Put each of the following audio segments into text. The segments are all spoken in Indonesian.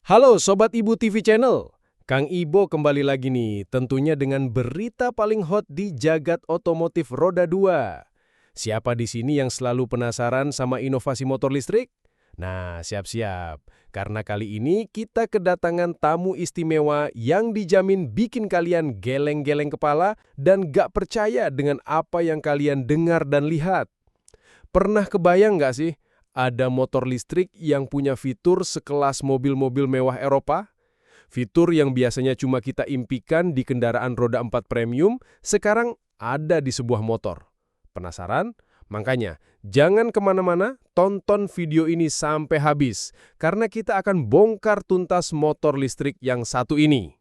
Halo Sobat Ibu TV Channel, Kang Ibo kembali lagi nih, tentunya dengan berita paling hot di jagat otomotif roda 2. Siapa di sini yang selalu penasaran sama inovasi motor listrik? Nah, siap-siap, karena kali ini kita kedatangan tamu istimewa yang dijamin bikin kalian geleng-geleng kepala dan gak percaya dengan apa yang kalian dengar dan lihat. Pernah kebayang nggak sih, ada motor listrik yang punya fitur sekelas mobil-mobil mewah Eropa? Fitur yang biasanya cuma kita impikan di kendaraan roda 4 premium, sekarang ada di sebuah motor. Penasaran? Makanya, jangan kemana-mana, tonton video ini sampai habis, karena kita akan bongkar tuntas motor listrik yang satu ini.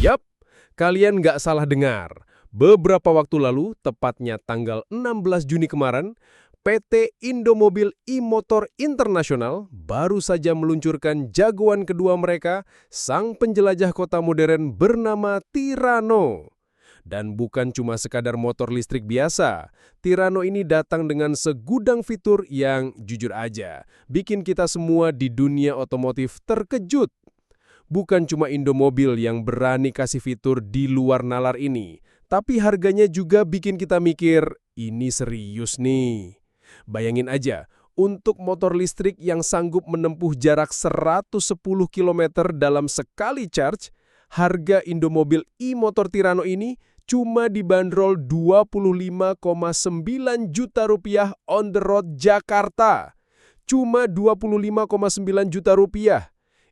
Yap, kalian nggak salah dengar. Beberapa waktu lalu, tepatnya tanggal 16 Juni kemarin, PT Indomobil e-Motor Internasional baru saja meluncurkan jagoan kedua mereka, sang penjelajah kota modern bernama Tirano. Dan bukan cuma sekadar motor listrik biasa, Tirano ini datang dengan segudang fitur yang jujur aja, bikin kita semua di dunia otomotif terkejut. Bukan cuma Indomobil yang berani kasih fitur di luar nalar ini, tapi harganya juga bikin kita mikir, ini serius nih. Bayangin aja, untuk motor listrik yang sanggup menempuh jarak 110 km dalam sekali charge, harga Indomobil e-Motor Tirano ini cuma dibanderol 25,9 juta rupiah on the road Jakarta. Cuma 25,9 juta rupiah.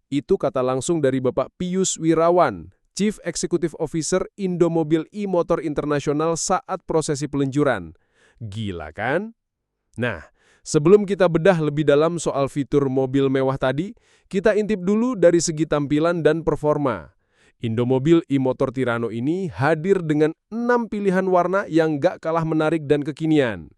Itu kata langsung dari Bapak Pius Wirawan, Chief Executive Officer Indomobil e-Motor Internasional saat prosesi peluncuran. Gila kan? Nah, sebelum kita bedah lebih dalam soal fitur mobil mewah tadi, kita intip dulu dari segi tampilan dan performa. Indomobil e-Motor Tirano ini hadir dengan 6 pilihan warna yang gak kalah menarik dan kekinian.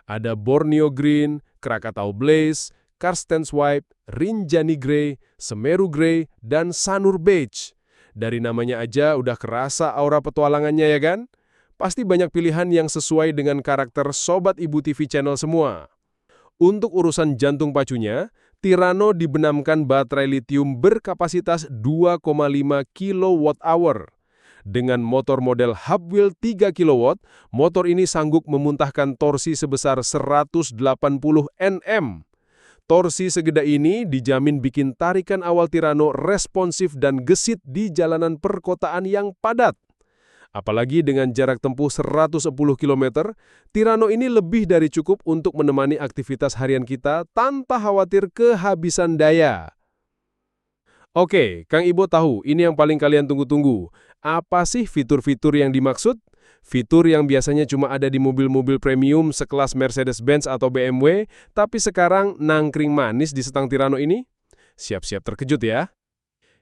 Ada Borneo Green, Krakatau Blaze, Karsten White, Rinjani Grey, Semeru Grey, dan Sanur Beige. Dari namanya aja udah kerasa aura petualangannya ya kan? Pasti banyak pilihan yang sesuai dengan karakter Sobat Ibu TV Channel semua. Untuk urusan jantung pacunya, Tirano dibenamkan baterai litium berkapasitas 2,5 kWh. Dengan motor model Hubwheel 3 kW, motor ini sanggup memuntahkan torsi sebesar 180 Nm. Torsi segede ini dijamin bikin tarikan awal Tirano responsif dan gesit di jalanan perkotaan yang padat. Apalagi dengan jarak tempuh 110 km, Tirano ini lebih dari cukup untuk menemani aktivitas harian kita tanpa khawatir kehabisan daya. Oke, Kang Ibo tahu ini yang paling kalian tunggu-tunggu. Apa sih fitur-fitur yang dimaksud? Fitur yang biasanya cuma ada di mobil-mobil premium sekelas Mercedes-Benz atau BMW, tapi sekarang nangkring manis di setang Tirano ini? Siap-siap terkejut ya.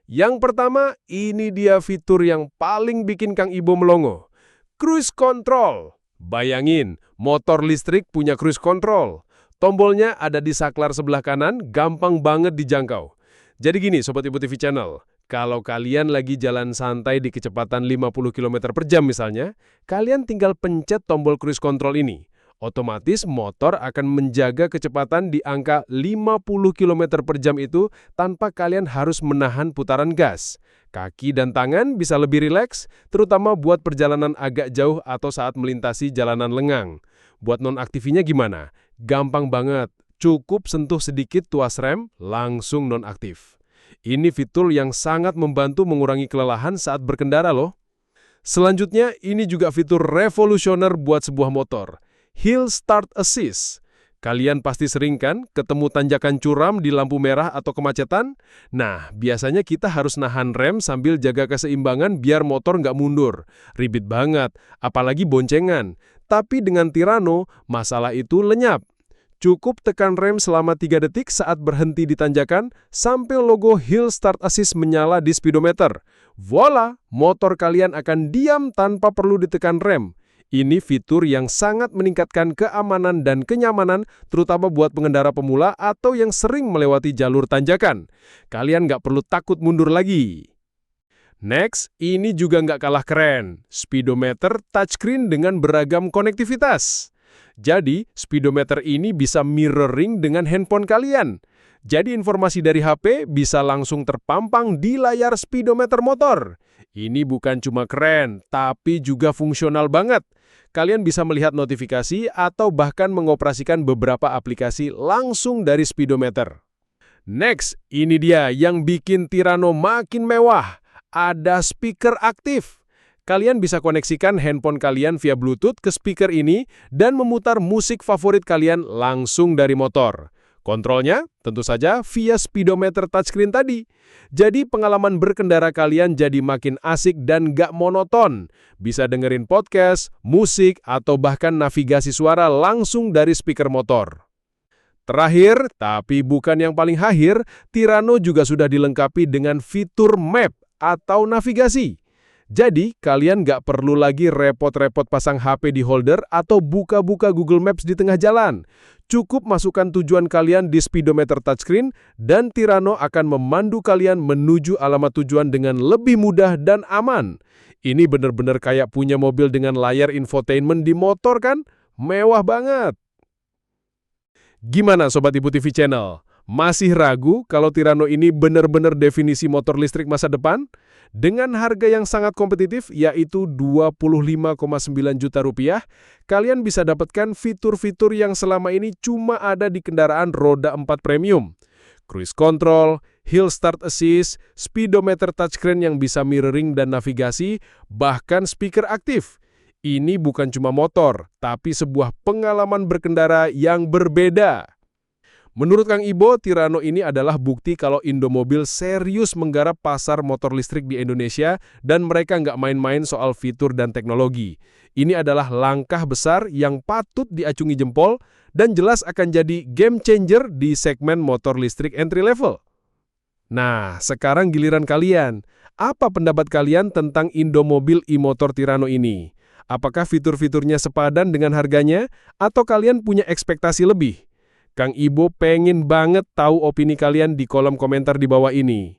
Yang pertama, ini dia fitur yang paling bikin Kang Ibo melongo. Cruise Control. Bayangin, motor listrik punya cruise control. Tombolnya ada di saklar sebelah kanan, gampang banget dijangkau. Jadi gini Sobat Ibu TV Channel, kalau kalian lagi jalan santai di kecepatan 50 km per jam misalnya, kalian tinggal pencet tombol cruise control ini. Otomatis motor akan menjaga kecepatan di angka 50 km per jam itu tanpa kalian harus menahan putaran gas. Kaki dan tangan bisa lebih rileks, terutama buat perjalanan agak jauh atau saat melintasi jalanan lengang. Buat non-aktifinya gimana? Gampang banget. Cukup sentuh sedikit tuas rem, langsung nonaktif. Ini fitur yang sangat membantu mengurangi kelelahan saat berkendara loh. Selanjutnya, ini juga fitur revolusioner buat sebuah motor. Hill Start Assist. Kalian pasti sering kan ketemu tanjakan curam di lampu merah atau kemacetan? Nah, biasanya kita harus nahan rem sambil jaga keseimbangan biar motor nggak mundur. Ribet banget, apalagi boncengan. Tapi dengan Tirano, masalah itu lenyap. Cukup tekan rem selama 3 detik saat berhenti di tanjakan sampai logo Hill Start Assist menyala di speedometer. Voila, motor kalian akan diam tanpa perlu ditekan rem. Ini fitur yang sangat meningkatkan keamanan dan kenyamanan, terutama buat pengendara pemula atau yang sering melewati jalur tanjakan. Kalian nggak perlu takut mundur lagi. Next, ini juga nggak kalah keren. Speedometer touchscreen dengan beragam konektivitas. Jadi, speedometer ini bisa mirroring dengan handphone kalian. Jadi informasi dari HP bisa langsung terpampang di layar speedometer motor. Ini bukan cuma keren, tapi juga fungsional banget. Kalian bisa melihat notifikasi atau bahkan mengoperasikan beberapa aplikasi langsung dari speedometer. Next, ini dia yang bikin Tirano makin mewah. Ada speaker aktif. Kalian bisa koneksikan handphone kalian via Bluetooth ke speaker ini dan memutar musik favorit kalian langsung dari motor. Kontrolnya tentu saja via speedometer touchscreen tadi. Jadi pengalaman berkendara kalian jadi makin asik dan gak monoton. Bisa dengerin podcast, musik, atau bahkan navigasi suara langsung dari speaker motor. Terakhir, tapi bukan yang paling akhir, Tirano juga sudah dilengkapi dengan fitur map atau navigasi. Jadi, kalian nggak perlu lagi repot-repot pasang HP di holder atau buka-buka Google Maps di tengah jalan. Cukup masukkan tujuan kalian di speedometer touchscreen dan Tirano akan memandu kalian menuju alamat tujuan dengan lebih mudah dan aman. Ini bener-bener kayak punya mobil dengan layar infotainment di motor kan? Mewah banget! Gimana Sobat Ibu TV Channel? Masih ragu kalau Tirano ini benar-benar definisi motor listrik masa depan? Dengan harga yang sangat kompetitif, yaitu Rp25,9 juta, kalian bisa dapatkan fitur-fitur yang selama ini cuma ada di kendaraan roda 4 premium. Cruise control, hill start assist, speedometer touchscreen yang bisa mirroring dan navigasi, bahkan speaker aktif. Ini bukan cuma motor, tapi sebuah pengalaman berkendara yang berbeda. Menurut Kang Ibo, Tirano ini adalah bukti kalau Indomobil serius menggarap pasar motor listrik di Indonesia dan mereka nggak main-main soal fitur dan teknologi. Ini adalah langkah besar yang patut diacungi jempol dan jelas akan jadi game changer di segmen motor listrik entry level. Nah, sekarang giliran kalian. Apa pendapat kalian tentang Indomobil e-motor Tirano ini? Apakah fitur-fiturnya sepadan dengan harganya atau kalian punya ekspektasi lebih? Kang Ibo pengen banget tahu opini kalian di kolom komentar di bawah ini.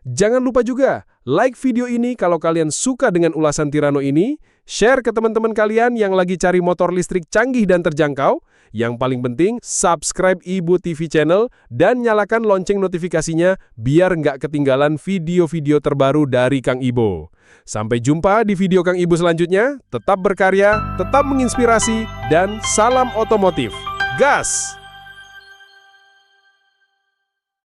Jangan lupa juga, like video ini kalau kalian suka dengan ulasan Tirano ini, share ke teman-teman kalian yang lagi cari motor listrik canggih dan terjangkau, yang paling penting, subscribe Ibu TV Channel dan nyalakan lonceng notifikasinya biar nggak ketinggalan video-video terbaru dari Kang Ibo. Sampai jumpa di video Kang Ibo selanjutnya, tetap berkarya, tetap menginspirasi, dan salam otomotif. Gas!